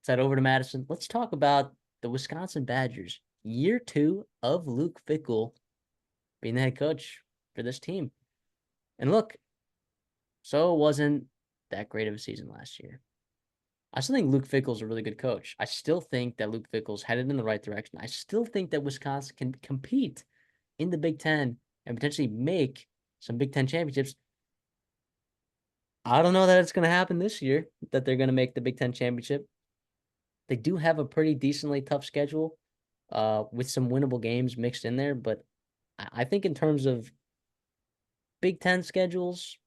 Let's head over to Madison. Let's talk about the Wisconsin Badgers. Year 2 of Luke Fickell being the head coach for this team. And look, so it wasn't that great of a season last year. I still think Luke Fickell's a really good coach. I still think that Luke Fickell's headed in the right direction. I still think that Wisconsin can compete in the Big Ten and potentially make some Big Ten championships. I don't know that it's going to happen this year, that they're going to make the Big Ten championship. They do have a pretty decently tough schedule with some winnable games mixed in there. But I think in terms of Big Ten schedules,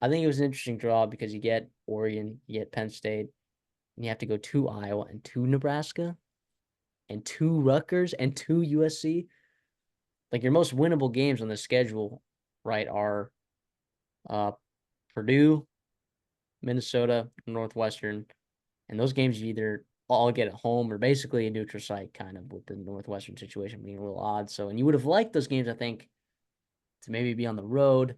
I think it was an interesting draw because you get Oregon, you get Penn State, and you have to go to Iowa and to Nebraska and to Rutgers and to USC. Like your most winnable games on the schedule, right, are uh, Purdue, Minnesota, Northwestern, and those games you either all get at home or basically a neutral site, kind of with the Northwestern situation being a little odd. So, and you would have liked those games, I think, to maybe be on the road,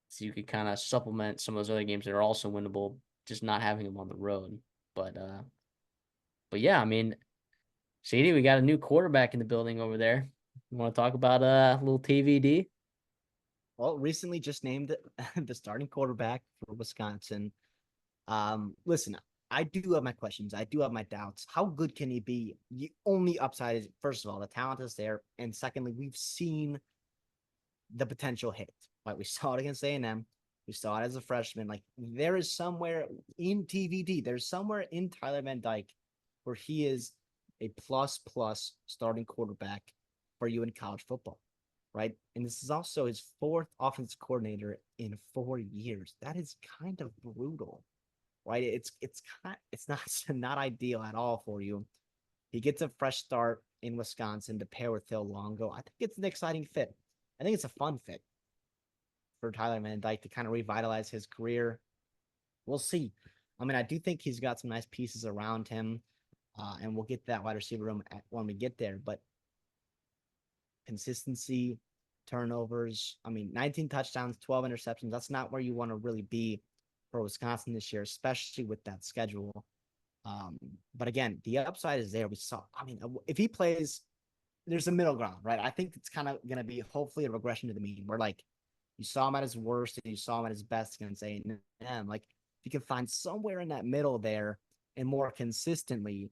so you could kind of supplement some of those other games that are also winnable, just not having them on the road. But uh, but yeah, I mean, CD, we got a new quarterback in the building over there. You want to talk about a little TVD? Well, recently just named the starting quarterback for Wisconsin. Listen, I do have my questions. I do have my doubts. How good can he be? The only upside is, first of all, the talent is there, and secondly, we've seen the potential hit. Right, we saw it against A&M. We saw it as a freshman. Like there is somewhere in TVD, there's somewhere in Tyler Van Dyke where he is a plus starting quarterback for you in college football, right? And this is also his fourth offensive coordinator in 4 years. That is kind of brutal, right? It's not not ideal at all for you. He gets a fresh start in Wisconsin to pair with Phil Longo. I think it's an exciting fit. I think it's a fun fit for Tyler Van Dyke to kind of revitalize his career. We'll see. I mean, I do think he's got some nice pieces around him, and we'll get to that wide receiver room when we get there. But consistency, turnovers. I mean, 19 touchdowns, 12 interceptions. That's not where you want to really be for Wisconsin this year, especially with that schedule. Um, but again, the upside is there. We saw, I mean, if he plays, there's a middle ground, right? I think it's kind of going to be hopefully a regression to the mean where like you saw him at his worst and you saw him at his best and say, like if you can find somewhere in that middle there and more consistently,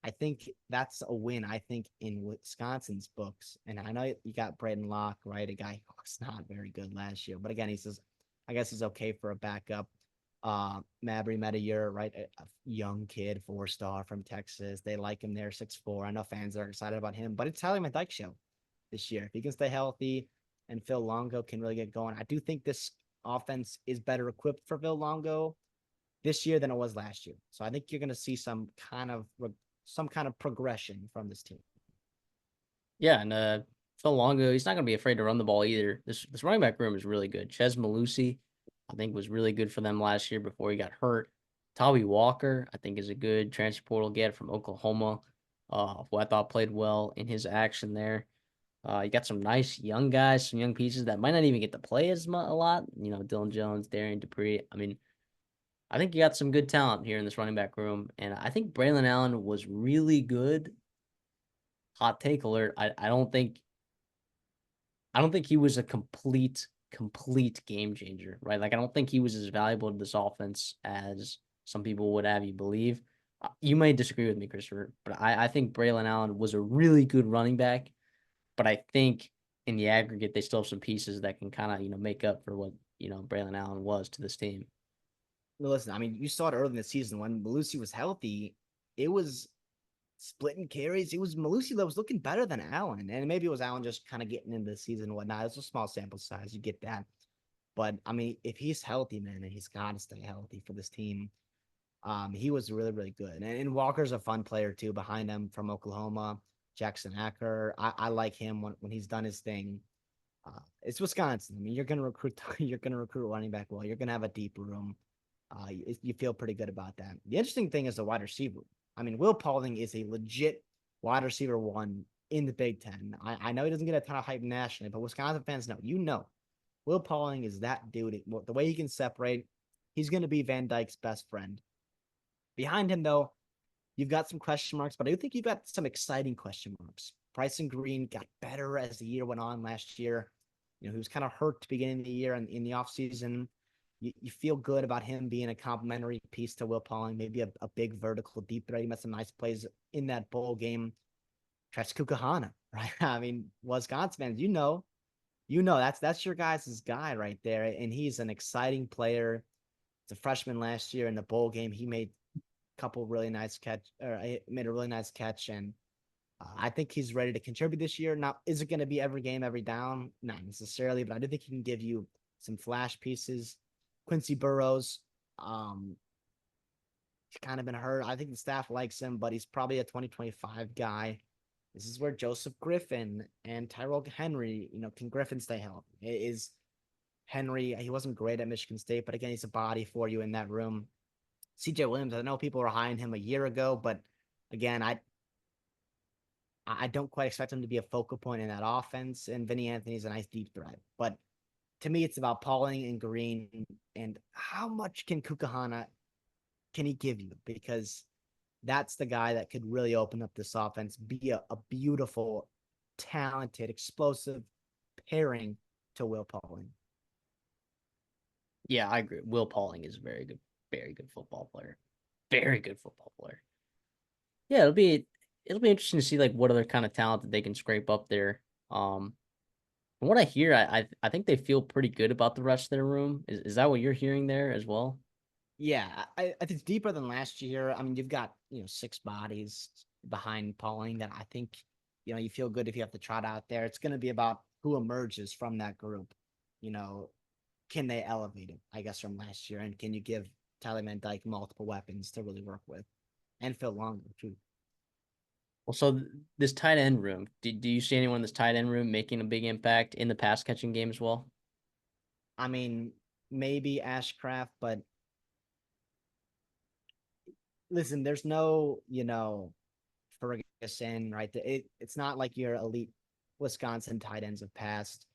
I think that's a win. I think in Wisconsin's books, and I know you got Braden Locke, right? A guy who was not very good last year, but again, he says, I guess he's okay for a backup. Mabry Meteor, right? A young kid, 4-star from Texas. They like him there, 6'4". I know fans are excited about him, but it's Tyler Van Dyke show this year. If he can stay healthy and Phil Longo can really get going, I do think this offense is better equipped for Phil Longo this year than it was last year. So I think you're going to see some kind of progression from this team. Yeah, and Phil Longo, he's not going to be afraid to run the ball either. This running back room is really good. Ches Malusi, I think, was really good for them last year before he got hurt. Tawee Walker, I think, is a good transfer portal get from Oklahoma, who I thought played well in his action there. You got some nice young guys, some young pieces that might not even get to play as much a lot. You know, Dylan Jones, Darian Dupree. I mean, I think you got some good talent here in this running back room, and I think Braylon Allen was really good. Hot take alert. I don't think he was a complete game changer, right? Like I don't think he was as valuable to this offense as some people would have you believe. You may disagree with me, Christopher, but I think Braylon Allen was a really good running back. But I think in the aggregate, they still have some pieces that can kind of make up for what Braylon Allen was to this team. Listen, I mean, you saw it early in the season when Malusi was healthy. It was splitting carries. It was Malusi that was looking better than Allen. And maybe it was Allen just kind of getting into the season and whatnot. It's a small sample size. You get that. But I mean, if he's healthy, man, and he's got to stay healthy for this team, he was really, really good. And Walker's a fun player too behind him from Oklahoma. Jackson Acker. I like him when he's done his thing. It's Wisconsin. I mean, you're gonna recruit you're gonna recruit running back well. You're gonna have a deep room. You feel pretty good about that. The interesting thing is the wide receiver. I mean, Will Paulding is a legit wide receiver one in the Big Ten. I know he doesn't get a ton of hype nationally, but Wisconsin fans know. Will Paulding is that dude. The way he can separate, he's going to be Van Dyke's best friend. Behind him, though, you've got some question marks, but I do think you've got some exciting question marks. Bryson Green got better as the year went on last year. He was kind of hurt to beginning of the year and in the offseason. You feel good about him being a complementary piece to Will Pauling, maybe a big vertical deep threat. He made some nice plays in that bowl game. Travis Kukahana, right? I mean, Wisconsin fans, that's your guys' guy right there, and he's an exciting player. It's a freshman last year in the bowl game. He made a couple really nice catch, or made a really nice catch, and I think he's ready to contribute this year. Now, is it going to be every game, every down? Not necessarily, but I do think he can give you some flash pieces. Quincy Burrows, um, he's kind of been hurt. I think the staff likes him, but he's probably a 2025 guy. This is where Joseph Griffin and Tyrell Henry, can Griffin stay healthy? Is Henry, he wasn't great at Michigan State, but again, he's a body for you in that room. CJ Williams, I know people were high on him a year ago, but again, I don't quite expect him to be a focal point in that offense. And Vinny Anthony's a nice deep threat. But to me, it's about Pauling and Green and how much can Kukahana can he give you? Because that's the guy that could really open up this offense, be a beautiful, talented, explosive pairing to Will Pauling. Yeah, I agree. Will Pauling is a very good football player. Very good football player. Yeah, it'll be interesting to see like what other kind of talent that they can scrape up there. From what I hear, I think they feel pretty good about the rest of their room. Is that what you're hearing there as well? Yeah, I think it's deeper than last year. I mean, you've got, 6 bodies behind Pauling that I think, you feel good if you have to trot out there. It's going to be about who emerges from that group. You know, can they elevate it, I guess, from last year? And can you give Tyler Van Dyke multiple weapons to really work with? And Phil Longo, too. Well, so this tight end room, do you see anyone in this tight end room making a big impact in the pass catching game as well? I mean, maybe Ashcraft, but listen, there's no, Ferguson, right? It's not like your elite Wisconsin tight ends have passed.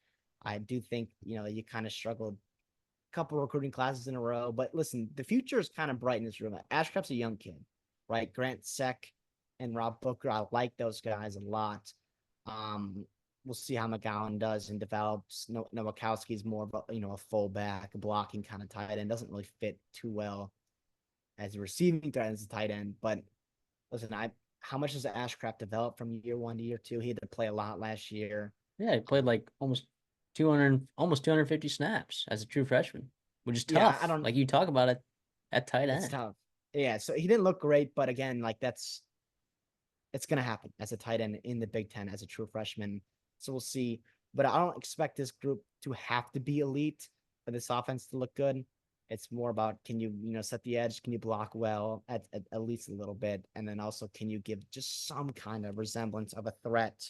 I do think, you kind of struggled a couple recruiting classes in a row. But listen, the future is kind of bright in this room. Ashcraft's a young kid, right? Grant Seck and Rob Booker, I like those guys a lot. We'll see how McGowan does and develops. Nowakowski's more of a fullback, a blocking kind of tight end. Doesn't really fit too well as a receiving threat as a tight end. But listen, how much does Ashcraft develop from year 1 to year 2? He had to play a lot last year. Yeah, he played like almost 250 snaps as a true freshman, which is Yeah, I tough. don't. Like you talk about it at tight It's end. tough. Yeah, so he didn't look great, but again, like it's gonna happen as a tight end in the Big Ten as a true freshman. So we'll see. But I don't expect this group to have to be elite for this offense to look good. It's more about can you set the edge, can you block well at least a little bit, and then also can you give just some kind of resemblance of a threat,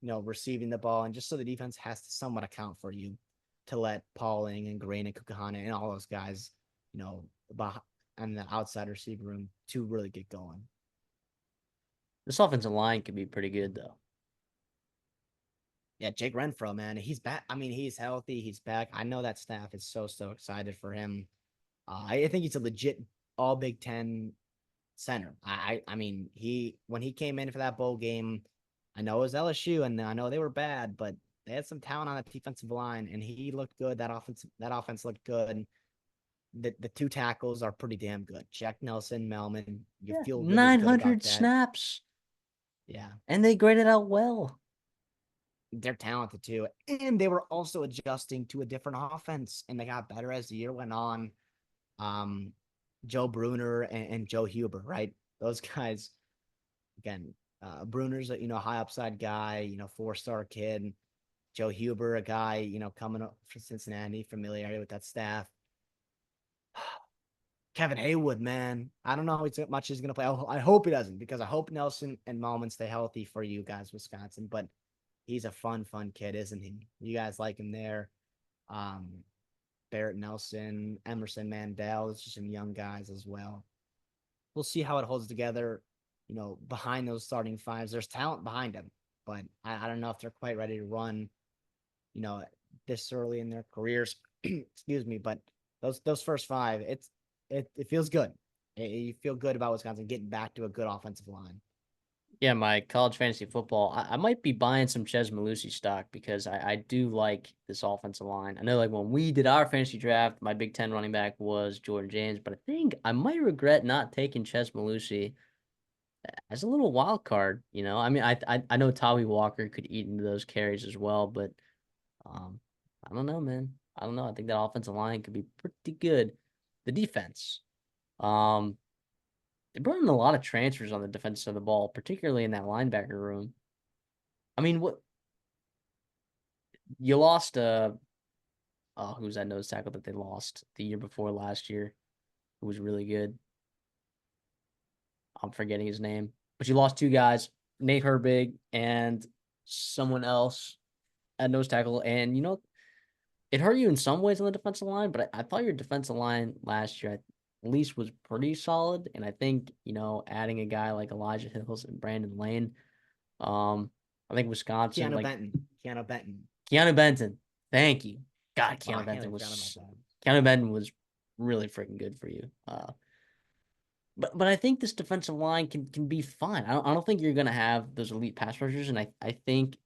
receiving the ball, and just so the defense has to somewhat account for you to let Pauling and Green and Kukahana and all those guys, about and the outside receiver room to really get going. This offensive line could be pretty good though. Yeah, Jake Renfro, man, he's back. I mean, he's healthy. He's back. I know that staff is so excited for him. I think he's a legit All Big Ten center. I mean, when he came in for that bowl game, I know it was LSU, and I know they were bad, but they had some talent on that defensive line, and he looked good. That offense looked good. The 2 tackles are pretty damn good. Jack Nelson, Melman, you Yeah, feel really good about 900 that. snaps, Yeah, and they graded out well. they're talented too. And they were also adjusting to a different offense, and they got better as the year went on. Um, Joe Bruner and Joe Huber, right? Those guys, again, Bruner's a high upside guy, 4-star kid. Joe Huber, a guy, coming up from Cincinnati, familiarity with that staff. Kevin Haywood, man, I don't know how much he's gonna play. I hope he doesn't, because I hope Nelson and Malman stay healthy for you guys, Wisconsin. But he's a fun kid, isn't he? You guys like him there. Um, Barrett Nelson, Emerson Mandel, it's just some young guys as well. We'll see how it holds together, behind those starting fives. There's talent behind them, but I don't know if they're quite ready to run, you know, this early in their careers. Excuse me, but those first five, it feels good. You feel good about Wisconsin getting back to a good offensive line. Yeah, my college fantasy football. I might be buying some Ches Malusi stock because I do like this offensive line. I know, like when we did our fantasy draft, my Big Ten running back was Jordan James, but I think I might regret not taking Ches Malusi as a little wild card. I mean, I know Tawi Walker could eat into those carries as well, but um, I don't know, man. I don't know. I think that offensive line could be pretty good. The defense. Um, they brought in a lot of transfers on the defense side of the ball, particularly in that linebacker room. I mean, what you lost? Who's that nose tackle that they lost the year before last year? Who was really good? I'm forgetting his name, but you lost two guys, Nate Herbig and someone else at nose tackle, and it hurt you in some ways on the defensive line, but I thought your defensive line last year at least was pretty solid. And I think, adding a guy like Elijah Hills and Brandon Lane, I think Wisconsin, Keanu like Benton. Keanu Benton. Keanu Benton. Thank you. God, Oh, I can't even forget about that. Keanu Benton was really freaking good for you. But I think this defensive line can be fine. I don't think you're gonna have those elite pass rushers, and I think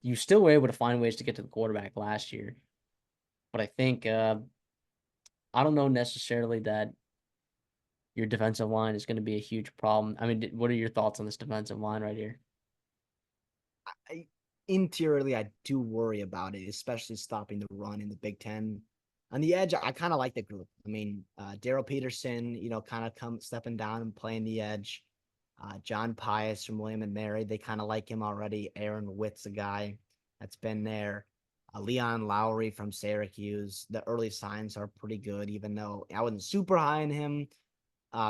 you still were able to find ways to get to the quarterback last year. But I think I don't know necessarily that your defensive line is going to be a huge problem. I mean, what are your thoughts on this defensive line right here? Interiorly, I do worry about it, especially stopping the run in the Big Ten. On the edge, I kind of like the group. I mean, Daryl Peterson, kind of come stepping down and playing the edge. John Pius from William and Mary, they kind of like him already. Aaron Witt's a guy that's been there. Leon Lowry from Syracuse. The early signs are pretty good, even though I wasn't super high on him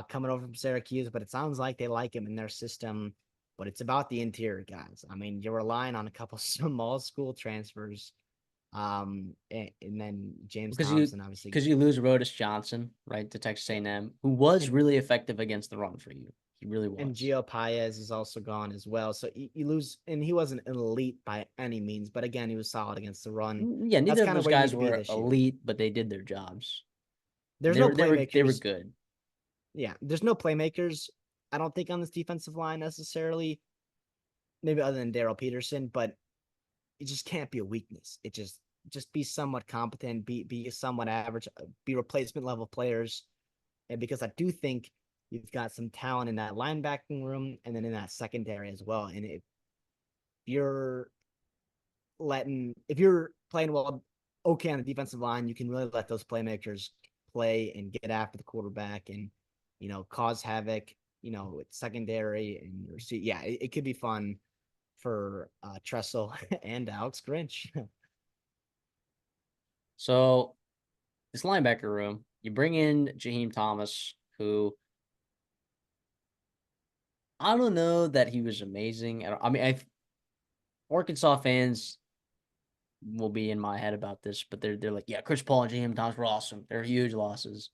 coming over from Syracuse, but it sounds like they like him in their system. But it's about the interior guys. I mean, you're relying on a couple small school transfers, and then James Because you Thompson, obviously, because you lose Rodis Johnson, right, to Texas yeah, A&M, who was and really effective against the run for you. He really and was. Gio Paez is also gone as well. So you lose, and he wasn't an elite by any means, but again, he was solid against the run. Yeah, That's neither of kind of those where you need guys to be were this year. elite, but they did their jobs. And There's they no were they were they were playmakers. good. Yeah, there's no playmakers. I don't think on this defensive line necessarily. Maybe other than Daryl Peterson, but it just can't be a weakness. It just be somewhat competent, be somewhat average, be replacement level players. And because I do think you've got some talent in that linebacking room and then in that secondary as well. And you're if you're playing well, okay on the defensive line, you can really let those playmakers play and get after the quarterback and cause havoc. It's secondary and yeah, it could be fun for Tressel and Alex Grinch. So this linebacker room, you bring in Jaheim Thomas, who I don't know that he was amazing. I mean, Arkansas fans will be in my head about this, but they're like, yeah, Chris Paul and Jaheim Thomas were awesome. They're huge losses.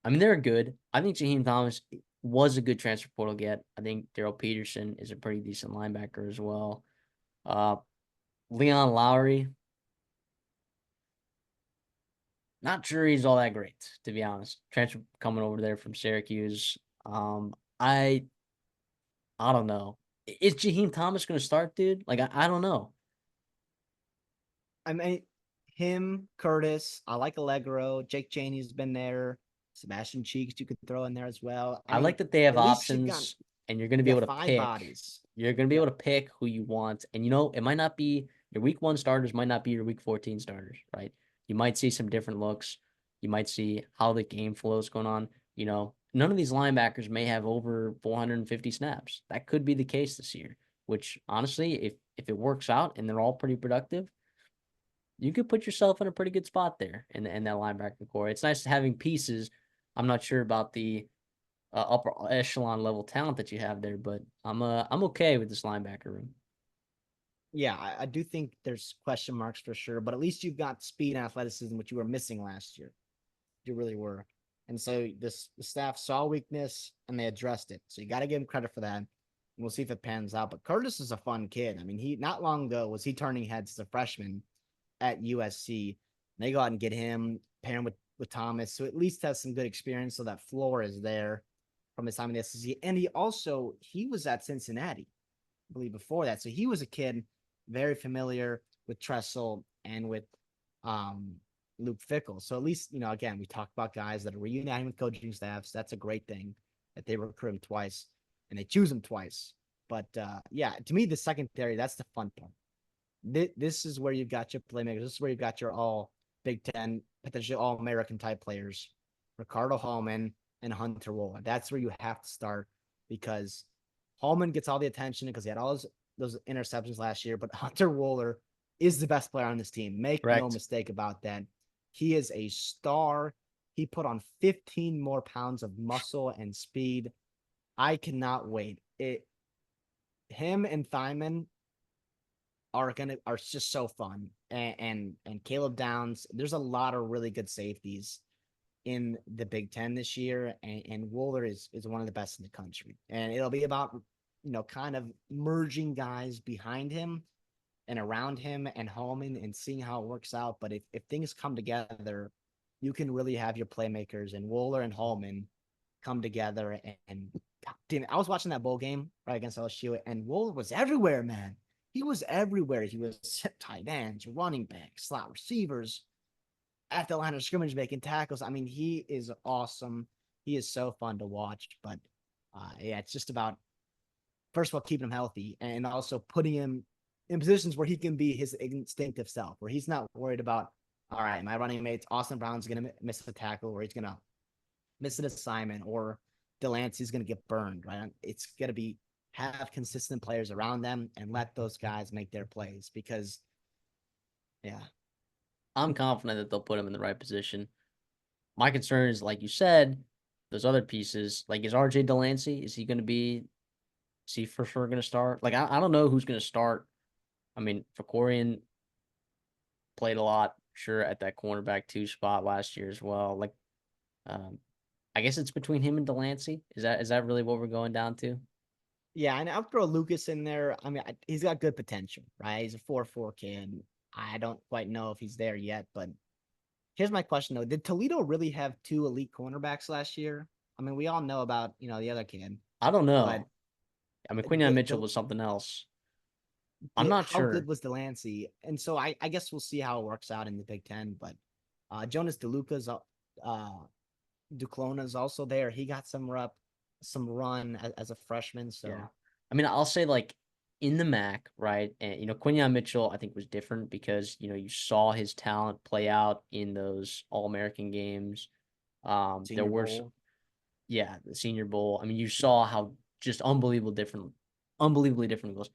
I mean, they're good. I think Jaheim Thomas was a good transfer portal get. I think Daryl Peterson is a pretty decent linebacker as well. Uh, Leon Lowry, not sure he's all that great, to be honest. Transfer coming over there from Syracuse. Um, I I don't know. Is Jaheim Thomas going to start, dude? Like, I don't know. I mean, him, Curtis. I like Allegro. Jake Chaney's been there. Sebastian Cheeks you could throw in there as well. I I mean, like that they have at least options and you're going to you be got able to five pick. bodies. You're going to be able Yep. to pick who you want. And, it might not be your week 1 starters, might not be your week 14 starters, right? You might see some different looks. You might see how the game flow is going on. None of these linebackers may have over 450 snaps. That could be the case this year, which honestly, if it works out and they're all pretty productive, you could put yourself in a pretty good spot there in that linebacker core. It's nice having pieces. I'm not sure about the upper echelon level talent that you have there, but I'm okay with this linebacker room. Yeah, I do think there's question marks for sure, but at least you've got speed and athleticism, which you were missing last year. You really were. And so the staff saw weakness and they addressed it. So you got to give him credit for that. And we'll see if it pans out. But Curtis is a fun kid. I mean, he not long ago was he turning heads as a freshman at USC. They go out and get him, pair him with with Thomas, so at least has some good experience. So that floor is there from his time in the SEC. And he was at Cincinnati, I believe, before that. So he was a kid very familiar with Tressel and with um, Luke Fickell. So at least, again, we talk about guys that are reuniting with coaching staffs. That's a great thing that they recruit him twice and they choose him twice. But yeah, to me, the secondary, that's the fun part. This is where you've got your playmakers. This is where you've got your all Big Ten, potentially all American type players, Ricardo Hallman and Hunter Wohler. That's where you have to start because Hallman gets all the attention because he had all those interceptions last year, but Hunter Wohler is the best player on this team. Make no Correct. mistake about that. He is a star. He put on 15 more pounds of muscle and speed. I cannot wait. Him and Thyman are just so fun. And Caleb Downs, there's a lot of really good safeties in the Big Ten this year, and Wohler is one of the best in the country. And it'll be about kind of merging guys behind him and around him and Holman and seeing how it works out. But if things come together, you can really have your playmakers and Wohler and Holman come together. And damn, I was watching that bowl game right against LSU, and Wohler was everywhere, man. He was everywhere. He was tight ends, running backs, slot receivers, at the line of scrimmage making tackles. I mean, he is awesome. He is so fun to watch. But yeah, it's just about, first of all, keeping him healthy and also putting him in positions where he can be his instinctive self, where he's not worried about, all right, my running mates, Austin Brown's going to miss a tackle, or he's going to miss an assignment, or Delancey's going to get burned, right? It's going to be have consistent players around them and let those guys make their plays because, yeah. I'm confident that they'll put him in the right position. My concern is, like you said, those other pieces. Like, is RJ Delancey? Is he for sure going to start? Like, I don't know who's going to start. I mean, Fakorian played a lot, sure, at that cornerback 2 spot last year as well. Like, um, I guess it's between him and Delancey. Is that really what we're going down to? Yeah, and I'll throw Lucas in there. I mean, he's got good potential, right? He's a 4-4 kid. I don't quite know if he's there yet, but here's my question though: did Toledo really have 2 elite cornerbacks last year? I mean, we all know about the other kid, I don't but know. I mean, Quinion Mitchell the was something else. I'm not how good sure. was Delancey? And so I guess we'll see how it works out in the Big Ten. But Jonas DeLuca's Duclona's also there. He got some run as a freshman. So Yeah. I mean, I'll say, like, in the MAC, right? And Quinion Mitchell, I think, was different because you saw his talent play out in those All-American games. There Senior were Bowl. yeah, the Senior Bowl. I mean, you saw how just unbelievably different it was.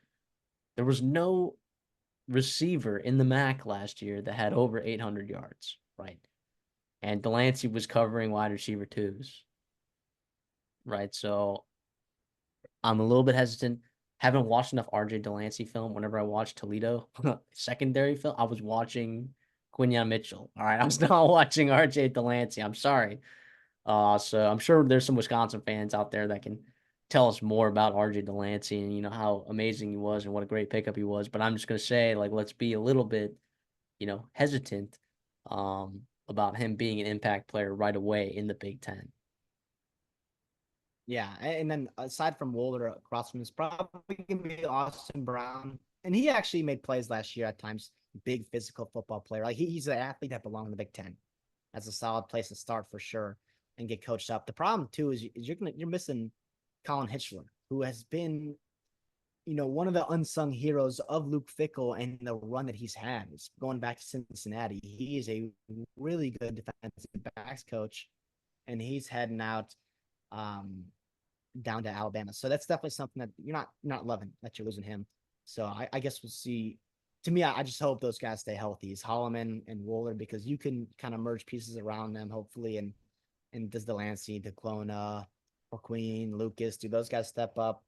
There was no receiver in the MAC last year that had over 800 yards, right? And Delancey was covering wide receiver twos, right? So I'm a little bit hesitant. Haven't watched enough RJ Delancey film. Whenever I watched Toledo secondary film, I was watching Quinion Mitchell. All right, I was not watching RJ Delancey. I'm sorry. So I'm sure there's some Wisconsin fans out there that can tell us more about RJ Delancey and how amazing he was and what a great pickup he was. But I'm just gonna say, like, let's be a little bit, hesitant about him being an impact player right away in the Big Ten. Yeah, and then aside from Wohler across from, is probably gonna be Austin Brown, and he actually made plays last year at times. Big physical football player, like he's an athlete that belongs in the Big Ten. That's a solid place to start for sure and get coached up. The problem too is you're missing Colin Hitchler, who has been one of the unsung heroes of Luke Fickell and the run that he's had. It's going back to Cincinnati. He is a really good defensive backs coach, and he's heading out um, down to Alabama. So that's definitely something that you're not loving that you're losing him. So I guess we'll see. To me, I just hope those guys stay healthy. It's Holloman and Wohler because you can kind of merge pieces around them, hopefully. And does Delancey, Declona, or Queen, Lucas, do those guys step up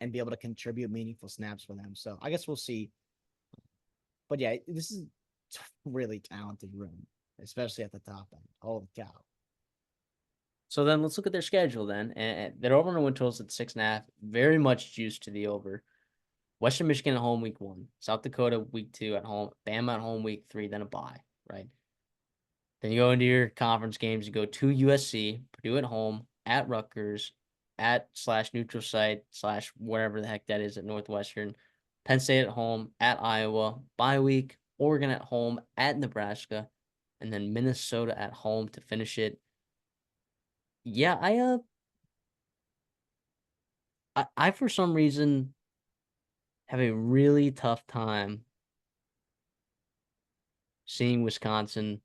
and be able to contribute meaningful snaps for them? So I guess we'll see. But yeah, this is a really talented room, especially at the top end. Holy cow. So then let's look at their schedule then. And their over and win totals at 6.5, very much juiced to the over. Western Michigan at home week 1, South Dakota week 2 at home, Bama at home week 3, then a bye, right? Then you go into your conference games. You go to USC, Purdue at home, at Rutgers, at / neutral site / wherever the heck that is at Northwestern, Penn State at home, at Iowa, bye week, Oregon at home, at Nebraska, and then Minnesota at home to finish it. Yeah, I for some reason have a really tough time seeing Wisconsin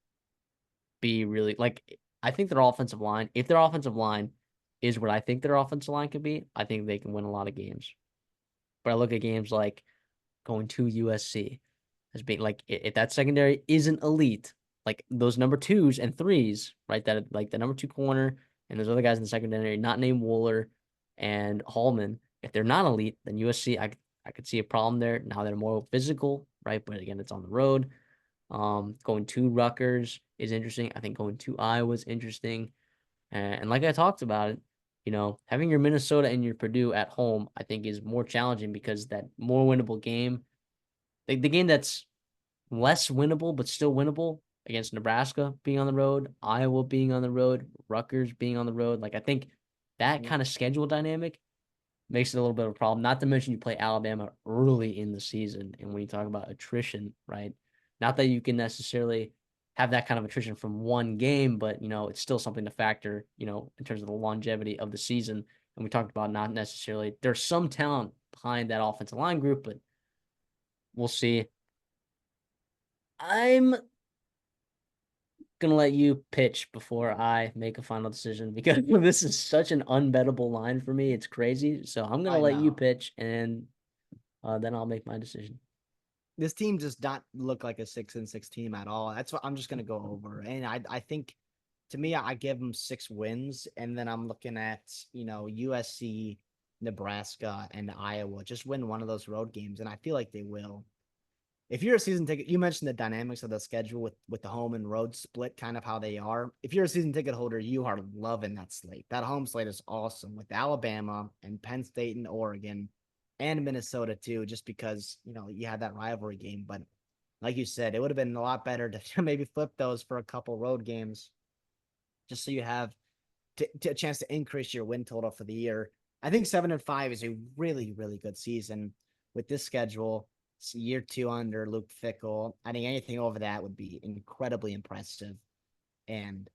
be really like I think their offensive line, if their offensive line is what I think their offensive line could be, I think they can win a lot of games. But I look at games like going to USC as being like if that secondary isn't elite, like those number twos and threes, right? That like the number two corner and those other guys in the secondary, not named Wooler and Hallman, if they're not elite, then USC I could see a problem there. Now they're more physical, right? But again, it's on the road. Going to Rutgers is interesting. I think going to Iowa is interesting. And like I talked about it, having your Minnesota and your Purdue at home, I think is more challenging because that more winnable game, the game that's less winnable but still winnable against Nebraska being on the road, Iowa being on the road, Rutgers being on the road. Like I think that kind of schedule dynamic makes it a little bit of a problem. Not to mention you play Alabama early in the season. And when you talk about attrition, right? Not that you can necessarily have that kind of attrition from one game, but it's still something to factor, in terms of the longevity of the season. And we talked about not necessarily there's some talent behind that offensive line group, but we'll see. I'm gonna let you pitch before I make a final decision because this is such an unbettable line for me. It's crazy. So I'm gonna I let you know. pitch and then I'll make my decision. This team does not look like a 6-6 team at all. That's what I'm just gonna go over. And I think to me, I give them 6 wins, and then I'm looking at USC, Nebraska, and Iowa. Just win one of those road games, and I feel like they will. If you're a season ticket, you mentioned the dynamics of the schedule with the home and road split, kind of how they are. If you're a season ticket holder, you are loving that slate. That home slate is awesome with Alabama and Penn State and Oregon and Minnesota too, just because you had that rivalry game. But like you said, it would have been a lot better to maybe flip those for a couple road games, just so you have a chance to increase your win total for the year. I think 7-5 is a really, really good season with this schedule. It's year 2 under Luke Fickell. I think anything over that would be incredibly impressive. And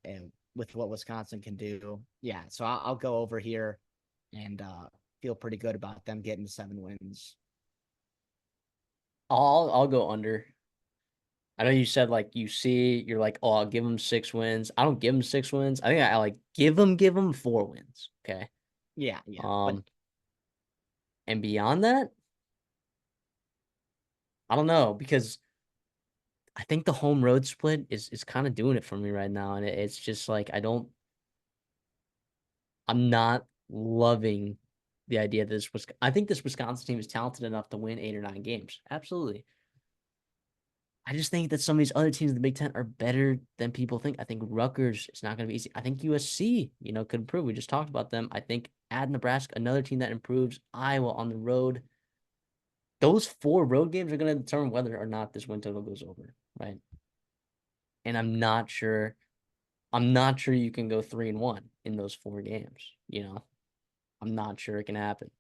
with what Wisconsin can do, yeah. So I'll go over here and feel pretty good about them getting 7 wins. I'll go under. I know you said like you're like, oh, I'll give them 6 wins. I don't give them 6 wins. I think I like give them 4 wins. Okay. Yeah, yeah. But And beyond that, I don't know because I think the home road split is kind of doing it for me right now, and it's just like I'm not loving the idea that this was. I think this Wisconsin team is talented enough to win 8 or 9 games. Absolutely. I just think that some of these other teams in the Big Ten are better than people think. I think Rutgers is not going to be easy. I think USC, could improve. We just talked about them. I think at Nebraska, another team that improves. Iowa on the road. Those 4 road games are going to determine whether or not this win total goes over, right? And I'm not sure. I'm not sure you can go 3-1 in those 4 games. I'm not sure it can happen.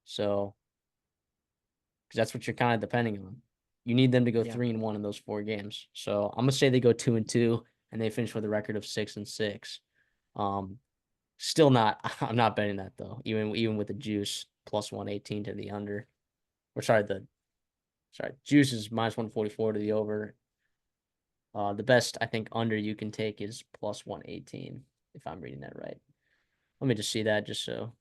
So, because that's what you're kind of depending on. You need them to go yeah, 3-1 in those 4 games. So I'm gonna say they go 2-2 and they finish with a record of 6-6. Um, Still not. I'm not betting that though. Even with the juice plus 118 to the under. Or sorry, juice is minus 144 to the over. The best I think under you can take is plus 118 if I'm reading that right. Let me just see that just so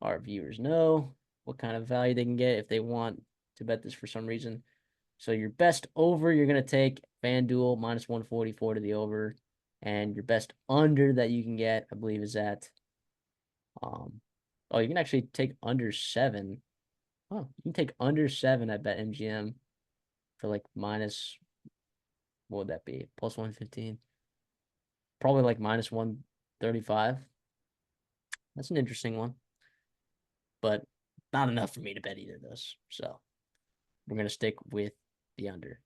our viewers know what kind of value they can get if they want to bet this for some reason. So your best over, you're going to take FanDuel minus 144 to the over. And your best under that you can get, I believe, is at you can actually take under 7. Oh, you can take under 7 at BetMGM for like minus, what would that be? Plus 115. Probably like minus 135. That's an interesting one. But not enough for me to bet either of those. So we're going to stick with the under.